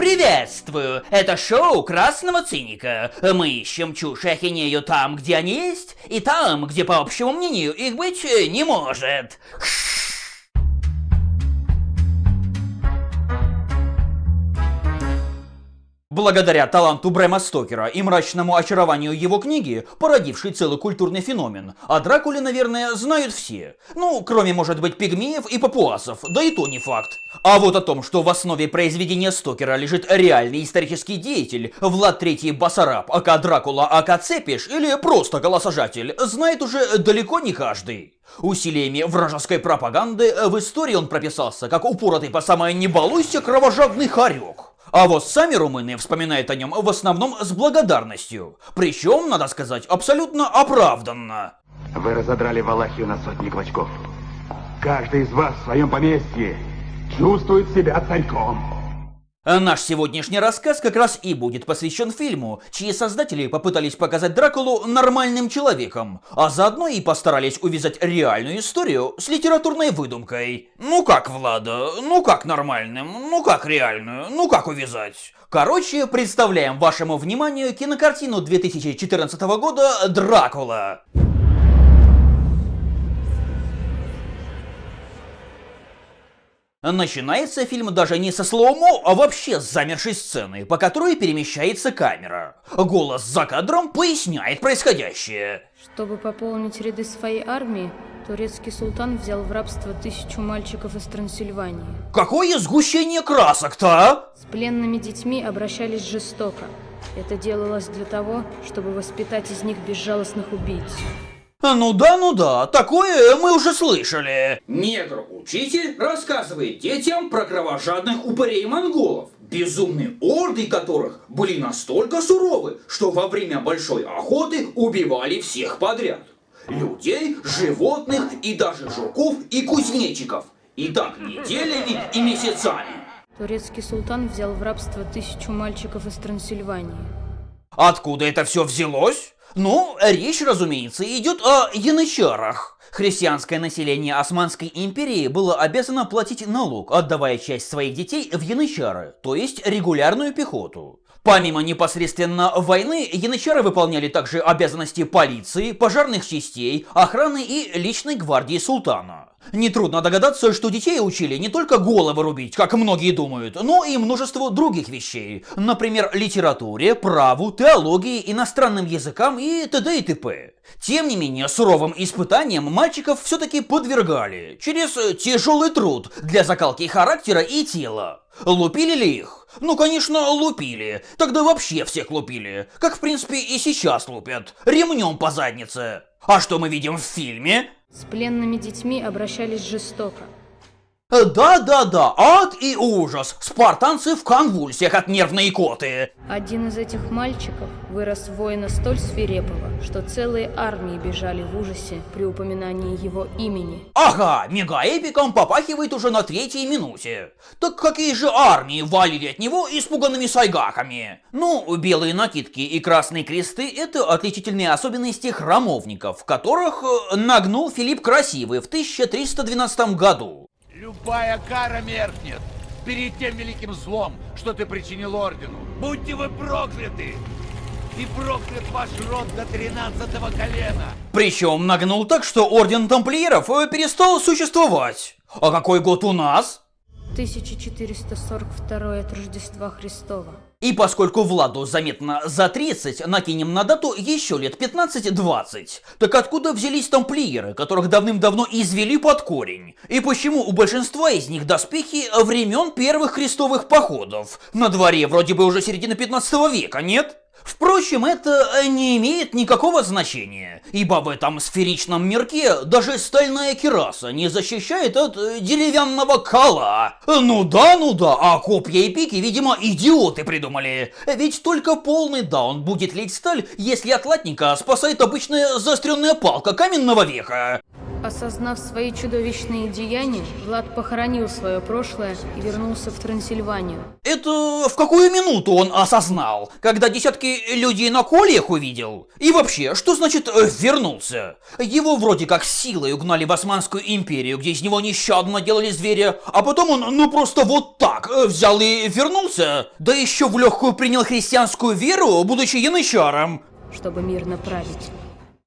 Приветствую! Это шоу Красного Циника. Мы ищем чушь и ахинею там, где они есть, и там, где, по общему мнению, их быть не может. Благодаря таланту Брэма Стокера и мрачному очарованию его книги, породившей целый культурный феномен, о Дракуле, наверное, знают все. Ну, кроме, может быть, пигмеев и папуасов, да и то не факт. А вот о том, что в основе произведения Стокера лежит реальный исторический деятель, Влад III Басараб, ака Дракула, ака Цепиш, или просто голосожатель, знает уже далеко не каждый. Усилиями вражеской пропаганды в истории он прописался, как упоротый по самое не балуйся кровожадный хорек. А вот сами румыны вспоминают о нем в основном с благодарностью. Причем, надо сказать, абсолютно оправданно. Вы разодрали Валахию на сотни клочков. Каждый из вас в своем поместье чувствует себя царьком. Наш сегодняшний рассказ как раз и будет посвящен фильму, чьи создатели попытались показать Дракулу нормальным человеком, а заодно и постарались увязать реальную историю с литературной выдумкой. Ну как, Влада? Ну как нормальным? Ну как реальную? Ну как увязать? Короче, представляем вашему вниманию кинокартину 2014 года «Дракула». Начинается фильм даже не со слоумо, а вообще с замершей сцены, по которой перемещается камера. Голос за кадром поясняет происходящее. Чтобы пополнить ряды своей армии, турецкий султан взял в рабство 1000 мальчиков из Трансильвании. Какое сгущение красок-то, а? С пленными детьми обращались жестоко. Это делалось для того, чтобы воспитать из них безжалостных убийц. Ну да, такое мы уже слышали. Негр-учитель рассказывает детям про кровожадных упырей-монголов, безумные орды которых были настолько суровы, что во время большой охоты убивали всех подряд. Людей, животных и даже жуков и кузнечиков. И так неделями и месяцами. Турецкий султан взял в рабство 1000 мальчиков из Трансильвании. Откуда это все взялось? Ну, речь, разумеется, идет о янычарах. Христианское население Османской империи было обязано платить налог, отдавая часть своих детей в янычары, то есть регулярную пехоту. Помимо непосредственно войны, янычары выполняли также обязанности полиции, пожарных частей, охраны и личной гвардии султана. Нетрудно догадаться, что детей учили не только головы рубить, как многие думают, но и множество других вещей. Например, литературе, праву, теологии, иностранным языкам и т.д. и т.п. Тем не менее, суровым испытаниям мальчиков все-таки подвергали через тяжелый труд для закалки характера и тела. Лупили ли их? Ну, конечно, лупили. Тогда вообще всех лупили. Как, в принципе, и сейчас лупят. Ремнем по заднице. А что мы видим в фильме? С пленными детьми обращались жестоко. Да, ад и ужас. Спартанцы в конвульсиях от нервной икоты. Один из этих мальчиков вырос в воина столь свирепого, что целые армии бежали в ужасе при упоминании его имени. Ага, мегаэпиком попахивает уже на 3-й минуте. Так какие же армии валили от него испуганными сайгаками? Ну, белые накидки и красные кресты — это отличительные особенности храмовников, которых нагнул Филипп Красивый в 1312 году. Любая кара меркнет перед тем великим злом, что ты причинил ордену. Будьте вы прокляты! И проклят ваш род до 13-го колена! Причем нагнул так, что орден тамплиеров перестал существовать. А какой год у нас? 1442 от Рождества Христова. И поскольку Владу заметно за 30, накинем на дату еще лет 15-20. Так откуда взялись тамплиеры, которых давным-давно извели под корень? И почему у большинства из них доспехи времен первых крестовых походов? На дворе вроде бы уже середина 15 века, нет? Впрочем, это не имеет никакого значения, ибо в этом сферичном мирке даже стальная кираса не защищает от деревянного кола. Ну да, а копья и пики, видимо, идиоты придумали. Ведь только полный даун будет лить сталь, если от латника спасает обычная заостренная палка каменного века. Осознав свои чудовищные деяния, Влад похоронил свое прошлое и вернулся в Трансильванию. Это в какую минуту он осознал? Когда десятки людей на кольях увидел? И вообще, что значит вернулся? Его вроде как силой угнали в Османскую империю, где из него нещадно делали зверя, а потом он просто вот так взял и вернулся? Да еще в легкую принял христианскую веру, будучи янычаром. Чтобы мирно править.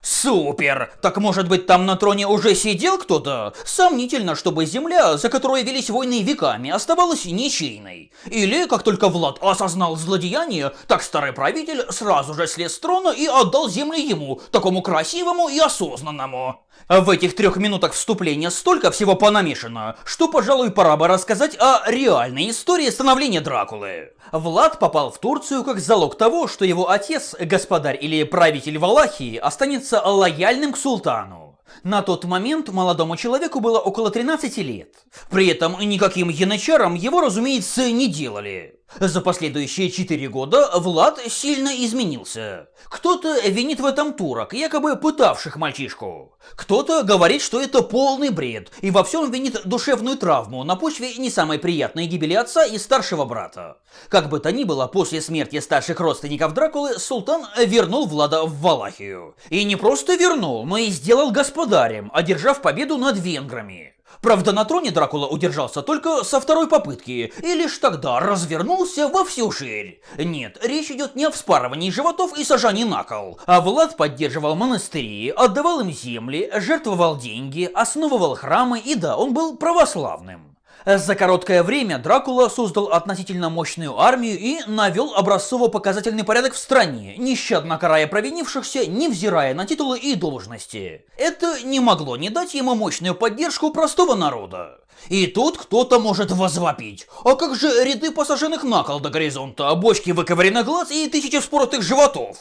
Супер! Так может быть там на троне уже сидел кто-то? Сомнительно, чтобы земля, за которой велись войны веками, оставалась ничейной. Или, как только Влад осознал злодеяние, так старый правитель сразу же слез с трона и отдал земли ему, такому красивому и осознанному. В этих 3 минутах вступления столько всего понамешано, что, пожалуй, пора бы рассказать о реальной истории становления Дракулы. Влад попал в Турцию как залог того, что его отец, господарь или правитель Валахии, останется лояльным к султану. На тот момент молодому человеку было около 13 лет. При этом никаким янычаром его, разумеется, не делали. За последующие 4 года Влад сильно изменился. Кто-то винит в этом турок, якобы пытавших мальчишку. Кто-то говорит, что это полный бред, и во всем винит душевную травму на почве не самой приятной гибели отца и старшего брата. Как бы то ни было, после смерти старших родственников Дракулы, султан вернул Влада в Валахию. И не просто вернул, но и сделал господарем, одержав победу над венграми. Правда, на троне Дракула удержался только со 2-й попытки, и лишь тогда развернулся во всю ширь. Нет, речь идет не о вспарывании животов и сажании на кол, а Влад поддерживал монастыри, отдавал им земли, жертвовал деньги, основывал храмы, и да, он был православным. За короткое время Дракула создал относительно мощную армию и навел образцово-показательный порядок в стране, нещадно карая провинившихся, невзирая на титулы и должности. Это не могло не дать ему мощную поддержку простого народа. И тут кто-то может возвопить: а как же ряды посаженных на кол до горизонта, бочки выковыренных глаз и 1000 вспоротых животов?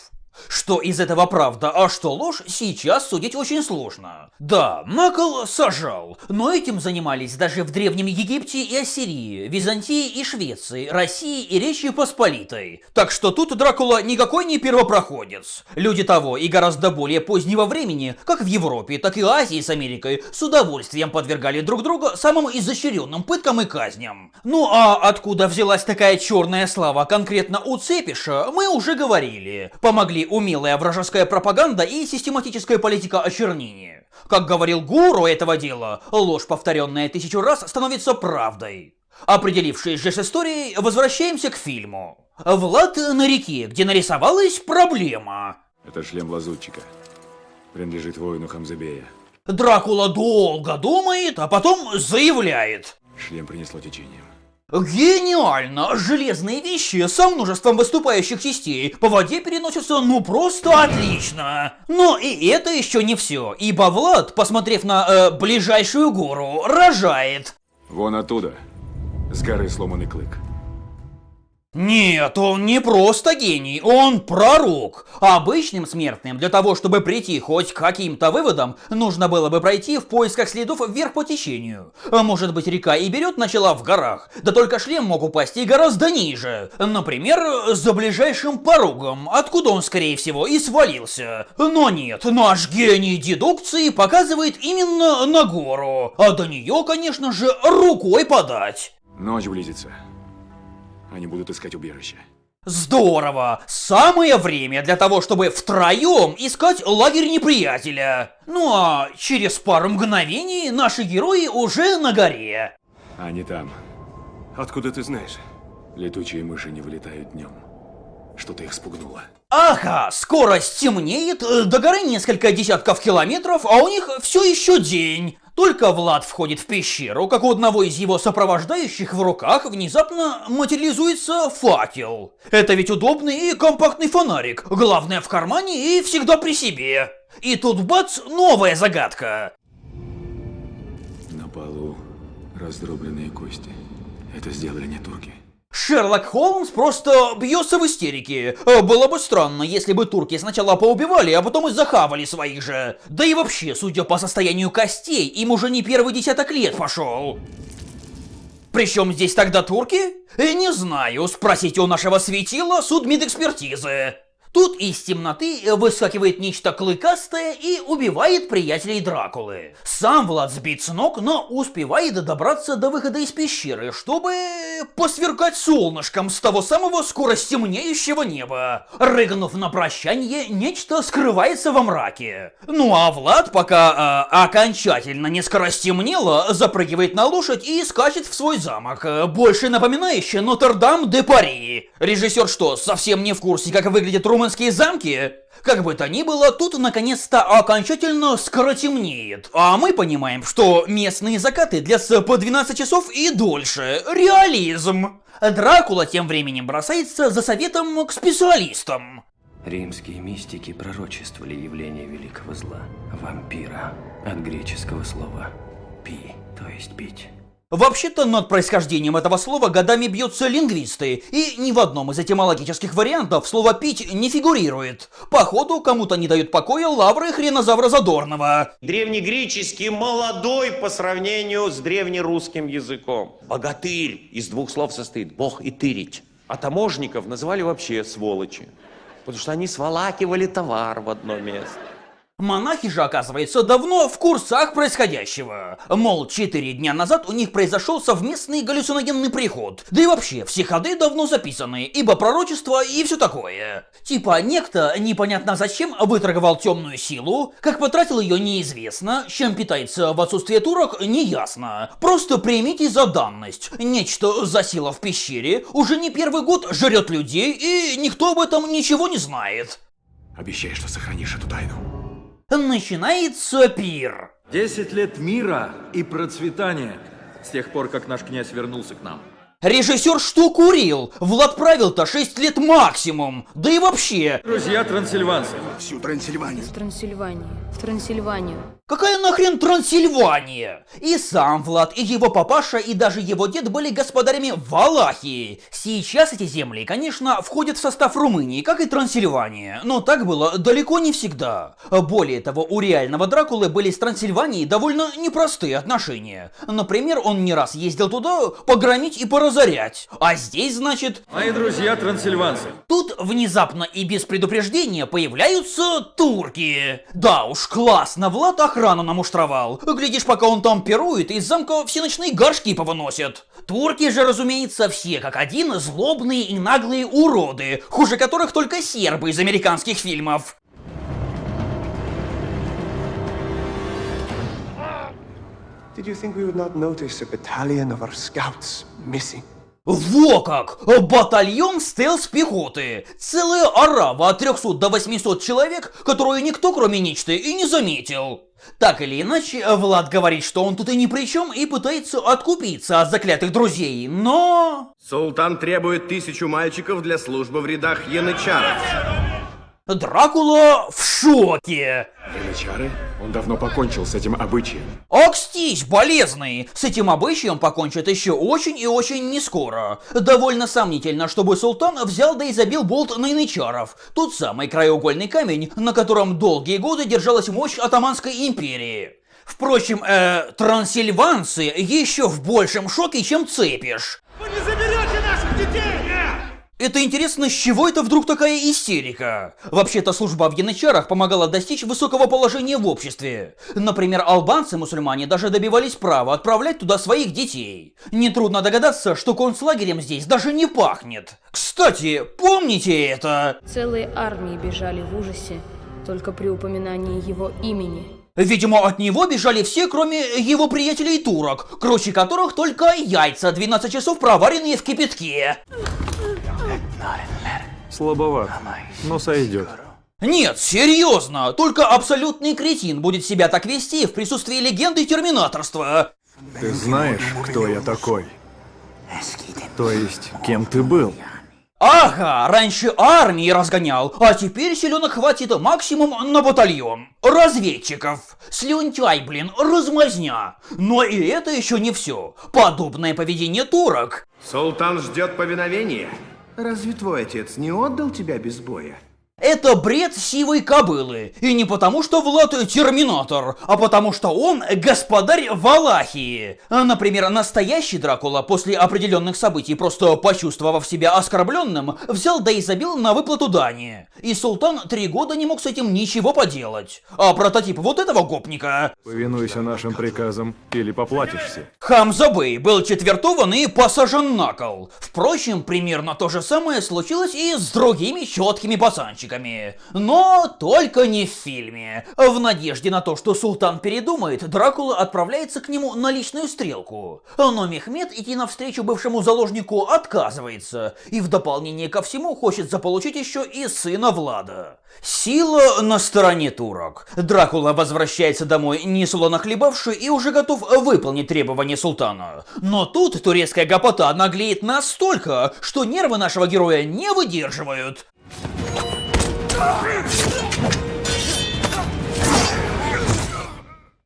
Что из этого правда, а что ложь, сейчас судить очень сложно. Да, на кол сажал, но этим занимались даже в Древнем Египте и Ассирии, Византии и Швеции, России и Речи Посполитой. Так что тут Дракула никакой не первопроходец. Люди того и гораздо более позднего времени, как в Европе, так и Азии с Америкой, с удовольствием подвергали друг друга самым изощренным пыткам и казням. Ну а откуда взялась такая черная слава конкретно у Цепиша, мы уже говорили. Помогли умелая вражеская пропаганда и систематическая политика очернения. Как говорил гуру этого дела, ложь, повторенная 1000 раз, становится правдой. Определившись же с историей, возвращаемся к фильму. Влад на реке, где нарисовалась проблема. Это шлем лазутчика. Принадлежит воину Хамзебея. Дракула долго думает, а потом заявляет: Шлем принесло течением. Гениально! Железные вещи со множеством выступающих частей по воде переносятся ну просто отлично! Но и это еще не все, ибо Влад, посмотрев на ближайшую гору, рожает. Вон оттуда, с горы сломанный клык. Нет, он не просто гений, он пророк. Обычным смертным для того, чтобы прийти хоть к каким-то выводам, нужно было бы пройти в поисках следов вверх по течению. Может быть, река и берет начала в горах, да только шлем мог упасть и гораздо ниже. Например, за ближайшим порогом, откуда он, скорее всего, и свалился. Но нет, наш гений дедукции показывает именно на гору, а до нее, конечно же, рукой подать. Ночь близится. Они будут искать убежище. Здорово! Самое время для того, чтобы втроем искать лагерь неприятеля. Ну а через пару мгновений наши герои уже на горе. Они там. Откуда ты знаешь? Летучие мыши не вылетают днем. Что-то их спугнуло. Ага, скоро стемнеет, до горы несколько десятков километров, а у них все еще день. Только Влад входит в пещеру, как у одного из его сопровождающих в руках внезапно материализуется факел. Это ведь удобный и компактный фонарик, главное в кармане и всегда при себе. И тут бац, новая загадка. На полу раздробленные кости. Это сделали не турки. Шерлок Холмс просто бьется в истерике. Было бы странно, если бы турки сначала поубивали, а потом и захавали своих же. Да и вообще, судя по состоянию костей, им уже не первый десяток лет пошел. Причем здесь тогда турки? Не знаю, спросите у нашего светила судмедэкспертизы. Тут из темноты выскакивает нечто клыкастое и убивает приятелей Дракулы. Сам Влад сбит с ног, но успевает добраться до выхода из пещеры, чтобы посверкать солнышком с того самого скоро стемнеющего неба. Рыгнув на прощанье, нечто скрывается во мраке. Ну а Влад, пока окончательно не скоро стемнело, запрыгивает на лошадь и скачет в свой замок, больше напоминающий Нотр-Дам-де-Пари. Режиссер что, совсем не в курсе, как выглядят румынские замки? Как бы то ни было, тут наконец-то окончательно скоро темнеет. А мы понимаем, что местные закаты длятся по 12 часов и дольше. Реализм. Дракула тем временем бросается за советом к специалистам. Римские мистики пророчествовали явление великого зла – вампира, от греческого слова «пи», то есть «пить». Вообще-то над происхождением этого слова годами бьются лингвисты, и ни в одном из этимологических вариантов слово «пить» не фигурирует. Походу, кому-то не дают покоя лавры хренозавра Задорнова. Древнегреческий молодой по сравнению с древнерусским языком. Богатырь из двух слов состоит – бог и тырить. А таможников называли вообще сволочи, потому что они сволакивали товар в одно место. Монахи же, оказывается, давно в курсах происходящего. Мол, 4 дня назад у них произошел совместный галлюциногенный приход. Да и вообще, все ходы давно записаны, ибо пророчество и все такое. Типа, некто непонятно зачем выторговал темную силу, как потратил ее неизвестно, чем питается в отсутствие турок неясно. Просто примите за данность. Нечто засело в пещере, уже не первый год жрет людей, и никто об этом ничего не знает. Обещай, что сохранишь эту тайну. Начинается пир. 10 лет мира и процветания с тех пор, как наш князь вернулся к нам. Режиссер что курил? Влад правил-то 6 лет максимум. Да и вообще. Друзья трансильванцы. Всю Трансильванию. Из Трансильвании. В Трансильванию. Какая нахрен Трансильвания? И сам Влад, и его папаша, и даже его дед были господарями Валахии. Сейчас эти земли, конечно, входят в состав Румынии, как и Трансильвания. Но так было далеко не всегда. Более того, у реального Дракулы были с Трансильванией довольно непростые отношения. Например, он не раз ездил туда погромить и поразорять. А здесь, значит... Мои друзья трансильванцы. Тут внезапно и без предупреждения появляются турки. Да уж, классно, Влад охрану намуштровал. Глядишь, пока он там пирует, из замка все ночные горшки повыносят. Турки же, разумеется, все как один злобные и наглые уроды, хуже которых только сербы из американских фильмов. Did you think we would not notice a battalion of our scouts missing? Во как! Батальон стелс-пехоты! Целая орава от 300 до 800 человек, которую никто кроме Ничты и не заметил. Так или иначе, Влад говорит, что он тут и ни при чем и пытается откупиться от заклятых друзей, но... Султан требует 1000 мальчиков для службы в рядах янычаров. Дракула в шоке. Янычары? Он давно покончил с этим обычаем. Акстись, болезный! С этим обычаем покончат еще очень и очень не скоро. Довольно сомнительно, чтобы султан взял да и забил болт на янычаров. Тот самый краеугольный камень, на котором долгие годы держалась мощь Отоманской империи. Впрочем, трансильванцы еще в большем шоке, чем Цепиш. Вы не заберете наших детей! Это интересно, с чего это вдруг такая истерика? Вообще-то служба в янычарах помогала достичь высокого положения в обществе. Например, албанцы-мусульмане даже добивались права отправлять туда своих детей. Нетрудно догадаться, что концлагерем здесь даже не пахнет. Кстати, помните это? Целые армии бежали в ужасе только при упоминании его имени. Видимо, от него бежали все, кроме его приятелей турок, круче которых только яйца 12 часов проваренные в кипятке. Слабоват, но сойдет. Нет, серьезно, только абсолютный кретин будет себя так вести в присутствии легенды терминаторства. Ты знаешь, кто я такой? То есть, кем ты был? Ага, раньше армии разгонял, а теперь селенок хватит максимум на батальон. Разведчиков. Слюнтяй, блин, размазня. Но и это еще не все. Подобное поведение турок. Султан ждет повиновения. Разве твой отец не отдал тебя без боя? Это бред сивой кобылы. И не потому, что Влад терминатор, а потому, что он господарь Валахии. Например, настоящий Дракула после определенных событий, просто почувствовав себя оскорбленным, взял да и забил на выплату дани. И султан 3 года не мог с этим ничего поделать. А прототип вот этого гопника... Повинуйся нашим приказам, или поплатишься. Хамза Бэй был четвертован и посажен на кол. Впрочем, примерно то же самое случилось и с другими четкими пацанчиками. Но только не в фильме. В надежде на то, что султан передумает, Дракула отправляется к нему на личную стрелку. Но Мехмед идти навстречу бывшему заложнику отказывается. И в дополнение ко всему хочет заполучить еще и сына Влада. Сила на стороне турок. Дракула возвращается домой несолоно хлебавший и уже готов выполнить требования султана. Но тут турецкая гопота наглеет настолько, что нервы нашего героя не выдерживают.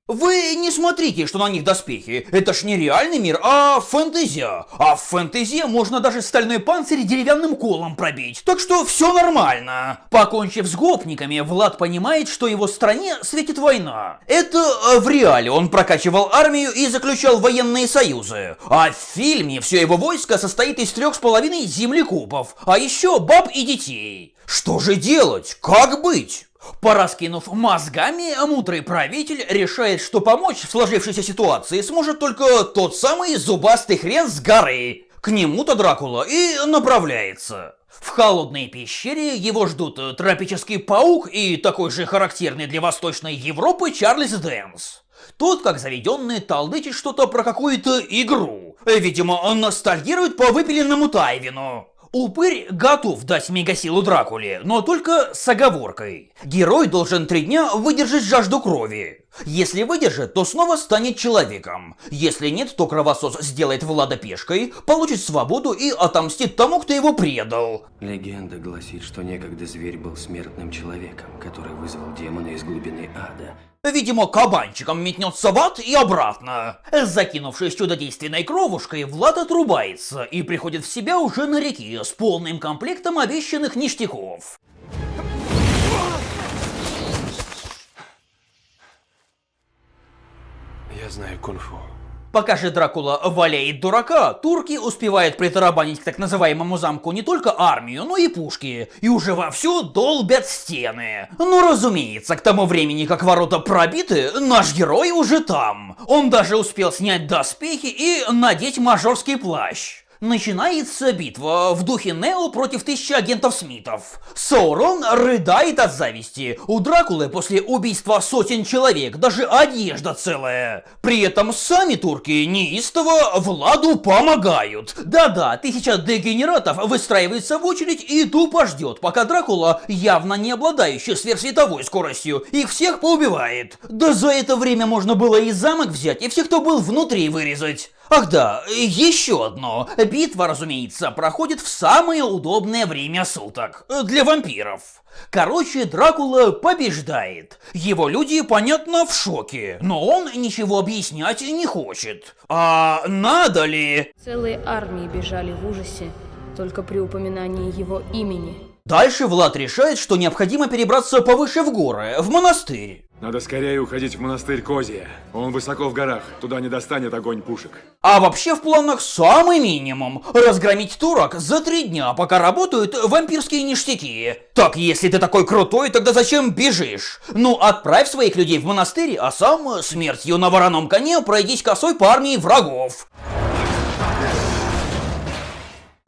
Вы не смотрите, что на них доспехи. Это ж не реальный мир, а фэнтезия. А в фэнтезии можно даже стальной панцирь деревянным колом пробить. Так что все нормально. Покончив с гопниками, Влад понимает, что его стране светит война. Это в реале он прокачивал армию и заключал военные союзы. А в фильме все его войско состоит из 3,5 землекупов. А еще баб и детей. Что же делать? Как быть? Пораскинув мозгами, мудрый правитель решает, что помочь в сложившейся ситуации сможет только тот самый зубастый хрен с горы. К нему-то Дракула и направляется. В холодной пещере его ждут тропический паук и такой же характерный для Восточной Европы Чарльз Дэнс. Тот, как заведенный, толдычит что-то про какую-то игру. Видимо, он ностальгирует по выпиленному Тайвину. Упырь готов дать мегасилу Дракуле, но только с оговоркой. Герой должен 3 дня выдержать жажду крови. Если выдержит, то снова станет человеком. Если нет, то кровосос сделает Влада пешкой, получит свободу и отомстит тому, кто его предал. Легенда гласит, что некогда зверь был смертным человеком, который вызвал демона из глубины ада. Видимо, кабанчиком метнется в ад и обратно. Закинувшись чудодейственной кровушкой, Влад отрубается и приходит в себя уже на реке с полным комплектом обещанных ништяков. Я знаю кунг-фу. Пока же Дракула валяет дурака, турки успевают притарабанить к так называемому замку не только армию, но и пушки, и уже вовсю долбят стены. Ну, разумеется, к тому времени, как ворота пробиты, наш герой уже там. Он даже успел снять доспехи и надеть мажорский плащ. Начинается битва в духе Нео против 1000 агентов Смитов. Саурон рыдает от зависти. У Дракулы после убийства сотен человек даже одежда целая. При этом сами турки неистово Владу помогают. Да-да, 1000 дегенератов выстраивается в очередь и тупо ждет, пока Дракула, явно не обладающий сверхсветовой скоростью, их всех поубивает. Да за это время можно было и замок взять, и всех, кто был внутри, вырезать. Ах да, еще одно. Битва, разумеется, проходит в самое удобное время суток. Для вампиров. Короче, Дракула побеждает. Его люди, понятно, в шоке. Но он ничего объяснять не хочет. А надо ли? Целые армии бежали в ужасе только при упоминании его имени. Дальше Влад решает, что необходимо перебраться повыше в горы, в монастырь. Надо скорее уходить в монастырь Козья. Он высоко в горах, туда не достанет огонь пушек. А вообще в планах самый минимум – разгромить турок за 3 дня, пока работают вампирские ништяки. Так, если ты такой крутой, тогда зачем бежишь? Ну, отправь своих людей в монастырь, а сам смертью на вороном коне пройдись косой по армии врагов.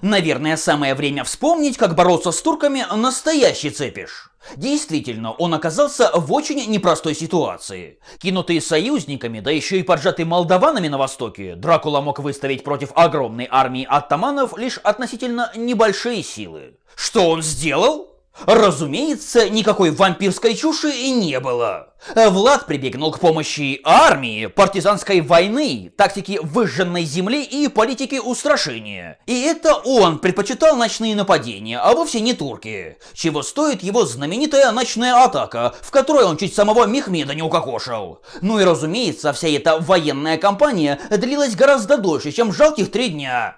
Наверное, самое время вспомнить, как бороться с турками настоящий Цепиш. Действительно, он оказался в очень непростой ситуации. Кинутый союзниками, да еще и поджатый молдаванами на востоке, Дракула мог выставить против огромной армии оттаманов лишь относительно небольшие силы. Что он сделал? Разумеется, никакой вампирской чуши и не было. Влад прибегнул к помощи армии, партизанской войны, тактики выжженной земли и политики устрашения. И это он предпочитал ночные нападения, а вовсе не турки. Чего стоит его знаменитая ночная атака, в которой он чуть самого Мехмеда не укокошил. Ну и разумеется, вся эта военная кампания длилась гораздо дольше, чем жалких 3 дня.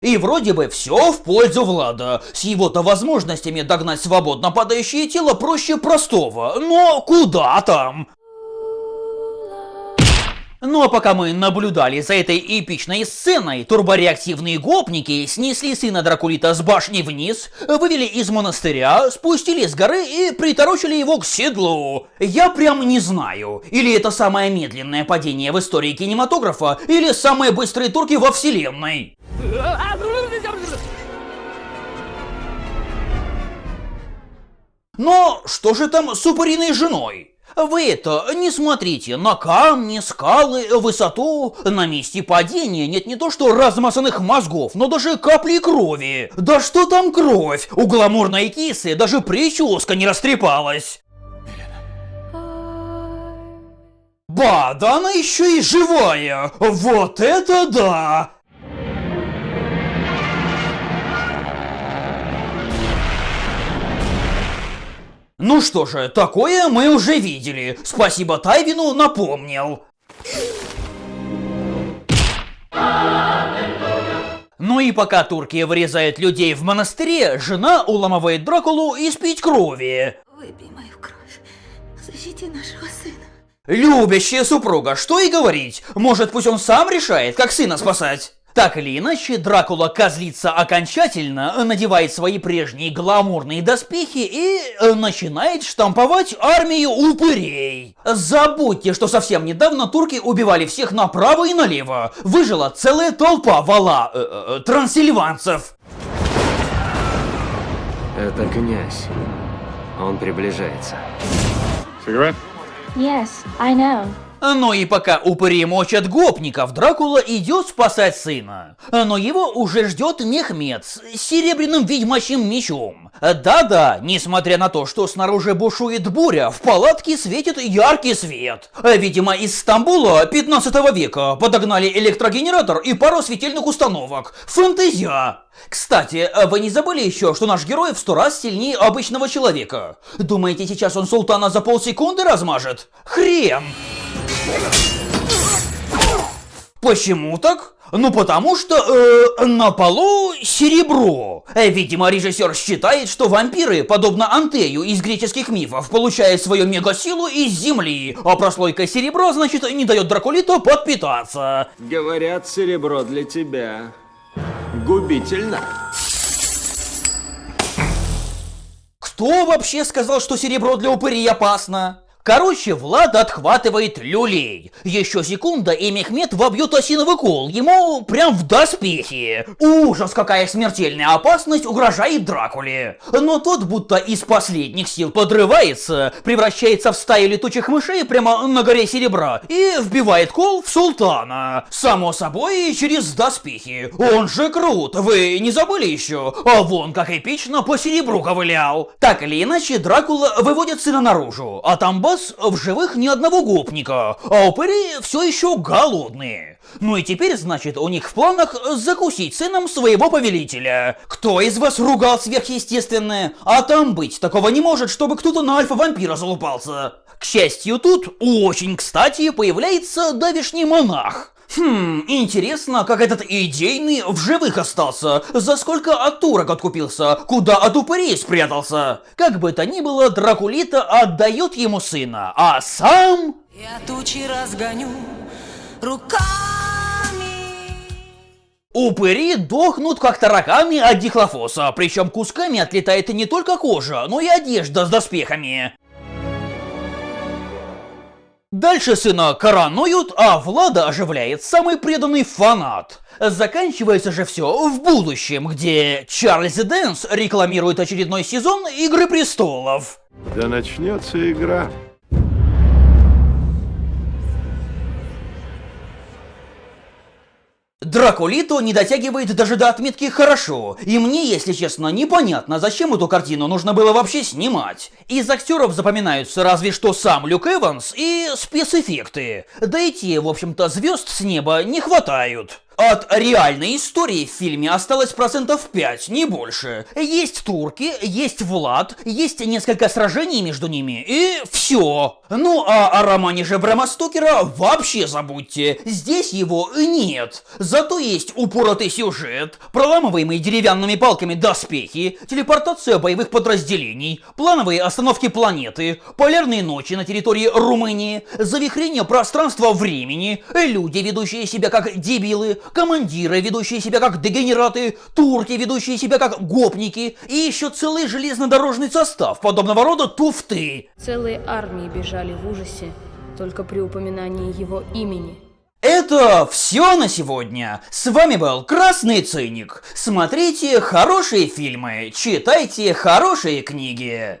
И вроде бы все в пользу Влада. С его-то возможностями догнать свободно падающее тело проще простого. Но куда там? Ну а пока мы наблюдали за этой эпичной сценой, турбореактивные гопники снесли сына Дракулита с башни вниз, вывели из монастыря, спустили с горы и приторочили его к седлу. Я прям не знаю, или это самое медленное падение в истории кинематографа, или самые быстрые турки во вселенной. Но что же там с упыриной женой? Вы это не смотрите на камни, скалы, высоту. На месте падения нет не то что размазанных мозгов, но даже капли крови. Да что там кровь? У гламурной кисы даже прическа не растрепалась. Ба, да она еще и живая. Вот это да! Ну что же, такое мы уже видели. Спасибо Тайвину, напомнил. Ну и пока турки вырезают людей в монастыре, жена уламывает Дракулу испить крови. Выпей мою кровь. Защити нашего сына. Любящая супруга, что и говорить. Может, пусть он сам решает, как сына спасать. Так или иначе, Дракула козлится окончательно, надевает свои прежние гламурные доспехи и начинает штамповать армию упырей. Забудьте, что совсем недавно турки убивали всех направо и налево. Выжила целая толпа трансильванцев. Это князь. Он приближается. Cigarette? Yes, I know. Ну и пока упыри мочат гопников, Дракула идет спасать сына. Но его уже ждет Мехмед с серебряным ведьмачьим мечом. Да-да, несмотря на то, что снаружи бушует буря, в палатке светит яркий свет. Видимо, из Стамбула 15 века подогнали электрогенератор и пару светильных установок. Фантазия! Кстати, вы не забыли еще, что наш герой в 100 раз сильнее обычного человека? Думаете, сейчас он султана за полсекунды размажет? Хрен! Почему так? Ну потому что, на полу серебро. Видимо, режиссер считает, что вампиры, подобно Антею из греческих мифов, получают свою мегасилу из земли, а прослойка серебра, значит, не дает Дракулиту подпитаться. Говорят, серебро для тебя губительно. Кто вообще сказал, что серебро для упырей опасно? Короче, Влад отхватывает люлей. Еще секунда, и Мехмед вобьет осиновый кол ему прям в доспехи. Ужас, какая смертельная опасность угрожает Дракуле. Но тот будто из последних сил подрывается, превращается в стаю летучих мышей прямо на горе серебра и вбивает кол в султана. Само собой, через доспехи. Он же крут, вы не забыли еще? А вон как эпично по серебру ковылял. Так или иначе, Дракула выводит сына наружу, а там в живых ни одного гопника, а упыри все еще голодные. Ну и теперь, значит, у них в планах закусить сыном своего повелителя. Кто из вас ругал сверхъестественное? А там быть такого не может, чтобы кто-то на альфа-вампира залупался. К счастью, тут очень кстати появляется давешний монах. Интересно, как этот идейный в живых остался, за сколько от турок откупился, куда от упырей спрятался. Как бы то ни было, Дракулита отдает ему сына, а сам... Я тучи разгоню руками. Упыри дохнут как тараканы от дихлофоса, причем кусками отлетает не только кожа, но и одежда с доспехами. Дальше сына коронуют, а Влада оживляет самый преданный фанат. Заканчивается же все в будущем, где Чарльз Дэнс рекламирует очередной сезон «Игры престолов». Да начнется игра. Дракулито не дотягивает даже до отметки «хорошо», и мне, если честно, непонятно, зачем эту картину нужно было вообще снимать. Из актеров запоминаются разве что сам Люк Эванс и спецэффекты, да и те, в общем-то, звезд с неба не хватают. от реальной истории в фильме осталось 5%, не больше. Есть турки, есть Влад, есть несколько сражений между ними, и все. Ну а о романе же Брэма Стокера вообще забудьте. Здесь его нет. Зато есть упоротый сюжет, проламываемые деревянными палками доспехи, телепортация боевых подразделений, плановые остановки планеты, полярные ночи на территории Румынии, завихрение пространства-времени, люди, ведущие себя как дебилы, командиры, ведущие себя как дегенераты, турки, ведущие себя как гопники, и еще целый железнодорожный состав подобного рода туфты. Целые армии бежали в ужасе только при упоминании его имени. Это все на сегодня. С вами был Красный Циник. Смотрите хорошие фильмы, читайте хорошие книги.